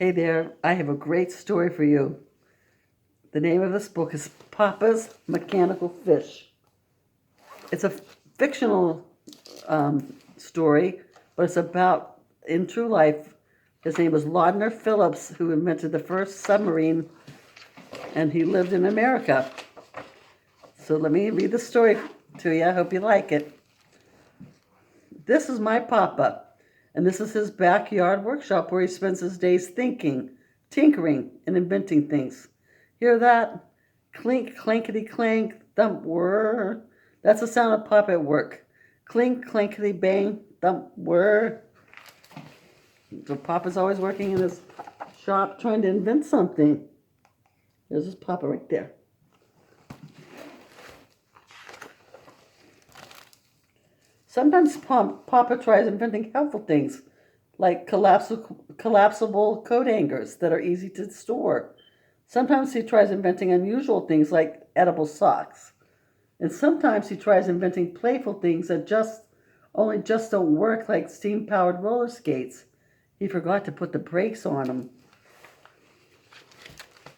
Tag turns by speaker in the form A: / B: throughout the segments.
A: Hey there, I have a great story for you. The name of this book is Papa's Mechanical Fish. It's a fictional story, but it's about, in true life, his name was Lodard Phillips, who invented the first submarine, and he lived in America. So let me read the story to you. I hope you like it. This is my Papa, and this is his backyard workshop where he spends his days thinking, tinkering, and inventing things. Hear that? Clink, clankety, clank, thump, whir. That's the sound of Papa at work. Clink, clankety, bang, thump, whir. So Papa's always working in his shop trying to invent something. There's his Papa right there. Sometimes Papa tries inventing helpful things, like collapsible coat hangers that are easy to store. Sometimes he tries inventing unusual things like edible socks. And sometimes he tries inventing playful things that just don't work, like steam-powered roller skates. He forgot to put the brakes on them.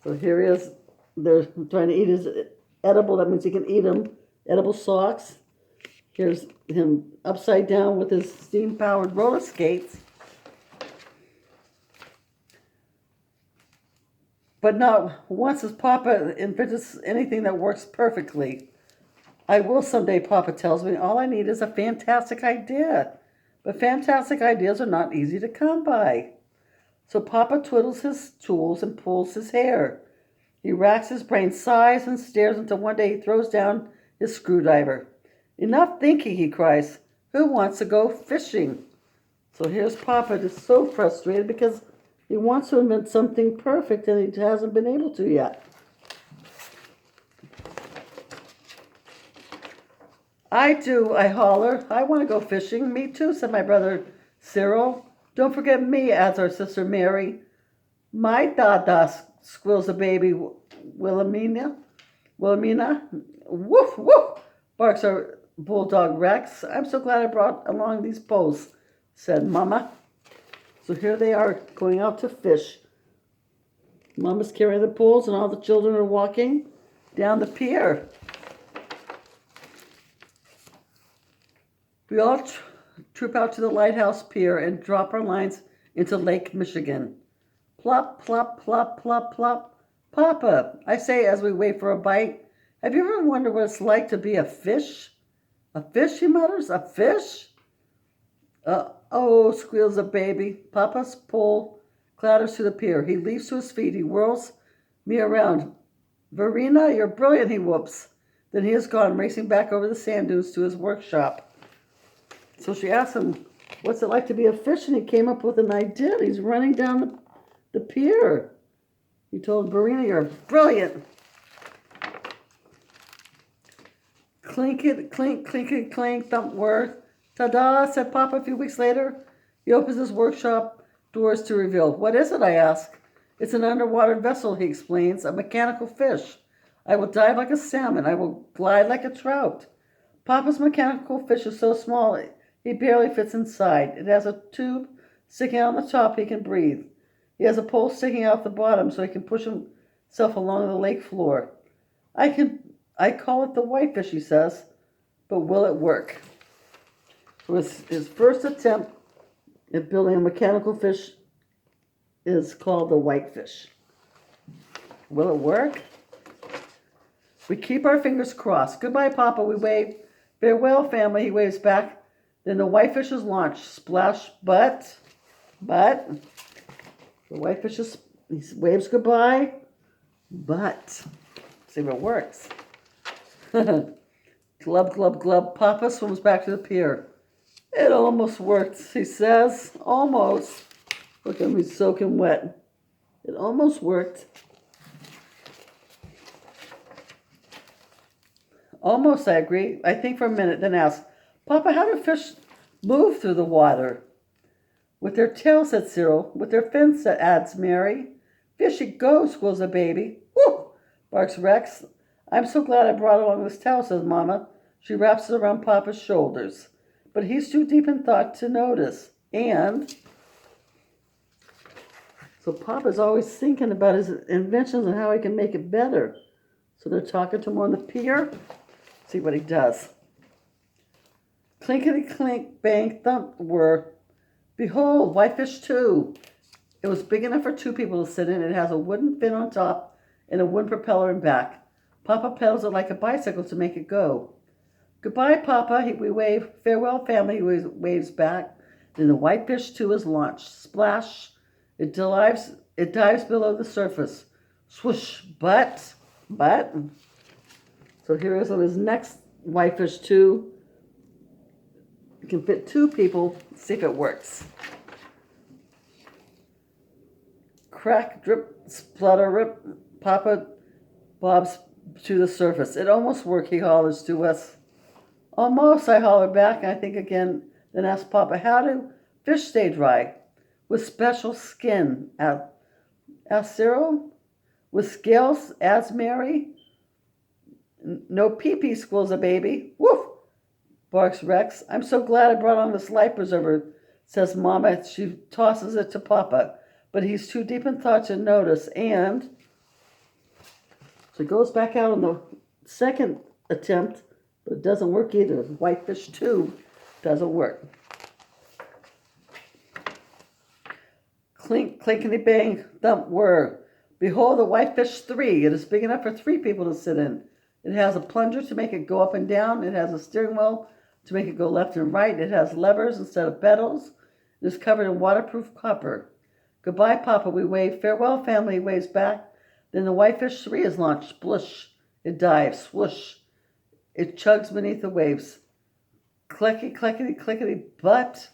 A: So here he is. They're trying to eat his edible. That means he can eat them. Edible socks. Here's him upside down with his steam-powered roller skates. But not once has Papa invented anything that works perfectly. I will someday, Papa tells me. All I need is a fantastic idea. But fantastic ideas are not easy to come by. So Papa twiddles his tools and pulls his hair. He racks his brain, sighs, and stares until one day he throws down his screwdriver. Enough thinking, he cries. Who wants to go fishing? So here's Papa, just so frustrated because he wants to invent something perfect and he hasn't been able to yet. I do, I holler. I want to go fishing. Me too, said my brother Cyril. Don't forget me, adds our sister Mary. My dada, squeals the baby Wilhelmina. Woof, woof, barks our bulldog Rex. I'm so glad I brought along these poles, said Mama. So here they are going out to fish. Mama's carrying the poles and all the children are walking down the pier. We all troop out to the lighthouse pier and drop our lines into Lake Michigan. Plop, plop, plop, plop, plop. Papa, I say as we wait for a bite, have you ever wondered what it's like to be a fish? A fish, he mutters. A fish? Oh, squeals the baby. Papa's pole clatters to the pier. He leaps to his feet. He whirls me around. Verena, you're brilliant, he whoops. Then he is gone, racing back over the sand dunes to his workshop. So she asked him, what's it like to be a fish? And he came up with an idea. He's running down the pier. He told Verena, you're brilliant. Clink it, clink, clink it, clink, thump, whir. Ta-da, said Papa a few weeks later. He opens his workshop doors to reveal. What is it, I ask. It's an underwater vessel, he explains, a mechanical fish. I will dive like a salmon. I will glide like a trout. Papa's mechanical fish is so small he barely fits inside. It has a tube sticking out on the top he can breathe. He has a pole sticking out the bottom so he can push himself along the lake floor. I call it the whitefish, he says, but will it work? It was his first attempt at building a mechanical fish is called the whitefish. Will it work? We keep our fingers crossed. Goodbye, Papa, we wave. Farewell, family, he waves back. Then the whitefish is launched. Splash, but, the whitefish he waves goodbye, but, see if it works. Glub, glub, glub. Papa swims back to the pier. It almost worked, he says. Almost. Look at me soaking wet. It almost worked. Almost, I agree. I think for a minute, then ask, Papa, how do fish move through the water? With their tails, said Cyril. With their fins, adds Mary. Fish it goes, squeals the baby. Whoo! Barks Rex. I'm so glad I brought along this towel, says Mama. She wraps it around Papa's shoulders. But he's too deep in thought to notice. And so So Papa's always thinking about his inventions and how he can make it better. So they're talking to him on the pier. See what he does. Clinkety clink, bang, thump, whir. Behold, Whitefish 2. It was big enough for 2 people to sit in. It has a wooden fin on top and a wooden propeller in back. Papa pedals it like a bicycle to make it go. Goodbye, Papa, we wave. Farewell, family, he waves back. Then the Whitefish 2 is launched. Splash. It dives below the surface. Swoosh. But. So here is on his next Whitefish 2. It can fit 2 people. Let's see if it works. Crack, drip, splutter, rip. Papa bobs to the surface. It almost worked, he hollers to us. Almost, I holler back, and I think again, then ask Papa, how do fish stay dry? With special skin. Ask Cyril. With scales, adds Mary. No pee-pee, squeals a baby. Woof, barks Rex. I'm so glad I brought on this life preserver, says Mama. She tosses it to Papa, but he's too deep in thought to notice, and so he goes back out on the second attempt, but it doesn't work either. Whitefish 2 doesn't work. Clink, clinkety bang, thump, whir. Behold the Whitefish 3. It is big enough for 3 people to sit in. It has a plunger to make it go up and down. It has a steering wheel to make it go left and right. It has levers instead of pedals. It is covered in waterproof copper. Goodbye, Papa, we wave. Farewell, family, he waves back. Then the Whitefish 3 is launched. Splush. It dives. Swoosh. It chugs beneath the waves. Clicky, clickety, clickety, but.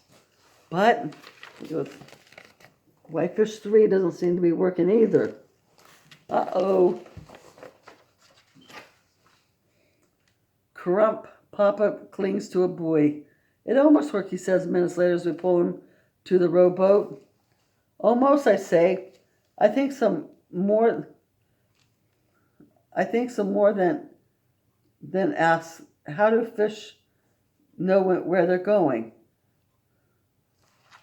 A: Whitefish 3 doesn't seem to be working either. Uh-oh. Crump. Papa clings to a buoy. It almost worked, he says minutes later as we pull him to the rowboat. Almost, I say. I think some more than asks, how do fish know where they're going?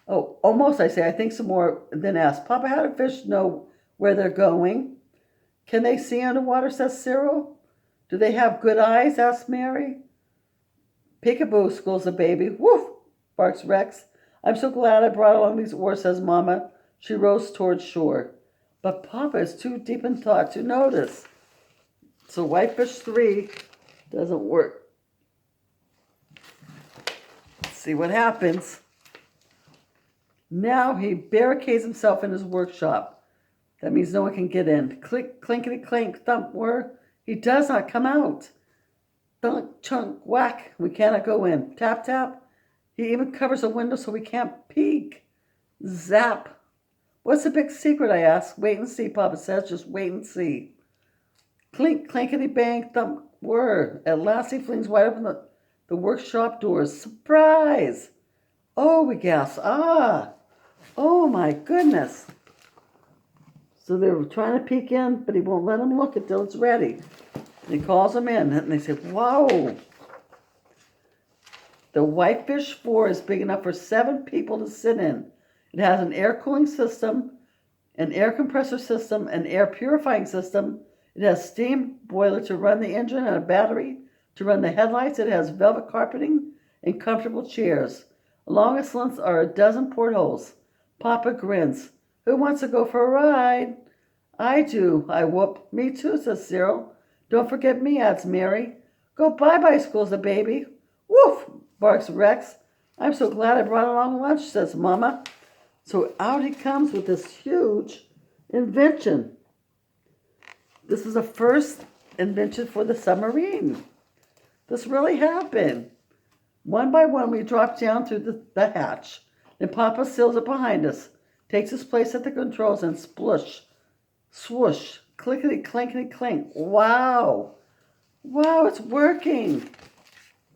A: Oh, almost, I say. I think some more than asks, Papa, how do fish know where they're going? Can they see underwater, says Cyril. Do they have good eyes, asks Mary. Peekaboo, squeals the baby. Woof, barks Rex. I'm so glad I brought along these oars, says Mama. She rows towards shore. But Papa is too deep in thought to notice. So Whitefish 3 doesn't work. Let's see what happens. Now he barricades himself in his workshop. That means no one can get in. Click, clinkety, clink, thump, whir. He does not come out. Thunk, chunk, whack. We cannot go in. Tap, tap. He even covers a window so we can't peek. Zap. What's the big secret, I ask. Wait and see, Papa says. Just wait and see. Clink, clankety, bang, thump, whir. At last he flings wide open the workshop doors. Surprise! Oh, we gasp. Ah! Oh, my goodness. So they were trying to peek in, but he won't let them look until it's ready. And he calls them in, and they say, whoa. The Whitefish 4 is big enough for 7 people to sit in. It has an air cooling system, an air compressor system, an air purifying system. It has steam boiler to run the engine and a battery to run the headlights. It has velvet carpeting and comfortable chairs. Along its length are a dozen portholes. Papa grins. Who wants to go for a ride? I do. I whoop. Me too, says Cyril. Don't forget me, adds Mary. Go bye-bye, squeals the baby. Woof, barks Rex. I'm so glad I brought along lunch, says Mama. So out he comes with this huge invention. This is the first invention for the submarine. This really happened. One by one, we drop down through the hatch. Then Papa seals it behind us, takes his place at the controls, and splush, swoosh, clickety, clankety, clink. Wow. Wow, it's working.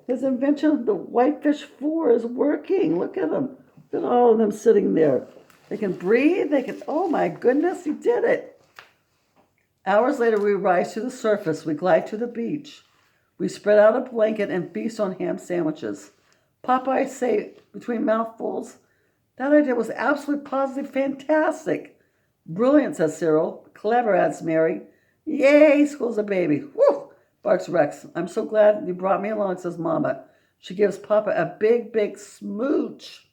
A: His invention, the Whitefish 4, is working. Look at them. Look at all of them sitting there. They can breathe. Oh my goodness, he did it. Hours later, we rise to the surface. We glide to the beach. We spread out a blanket and feast on ham sandwiches. Papa, I say between mouthfuls, that idea was absolutely positively fantastic. Brilliant, says Cyril. Clever, adds Mary. Yay, squeals the baby. Woo, barks Rex. I'm so glad you brought me along, says Mama. She gives Papa a big, big smooch.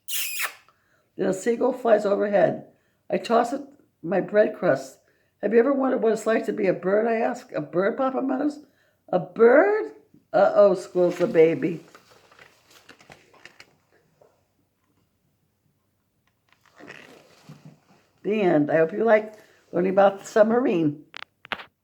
A: Then a seagull flies overhead. I toss it my bread crust. Have you ever wondered what it's like to be a bird, I ask? A bird, Papa mutters. A bird? Uh-oh, squeals the baby. The end. I hope you like learning about the submarine.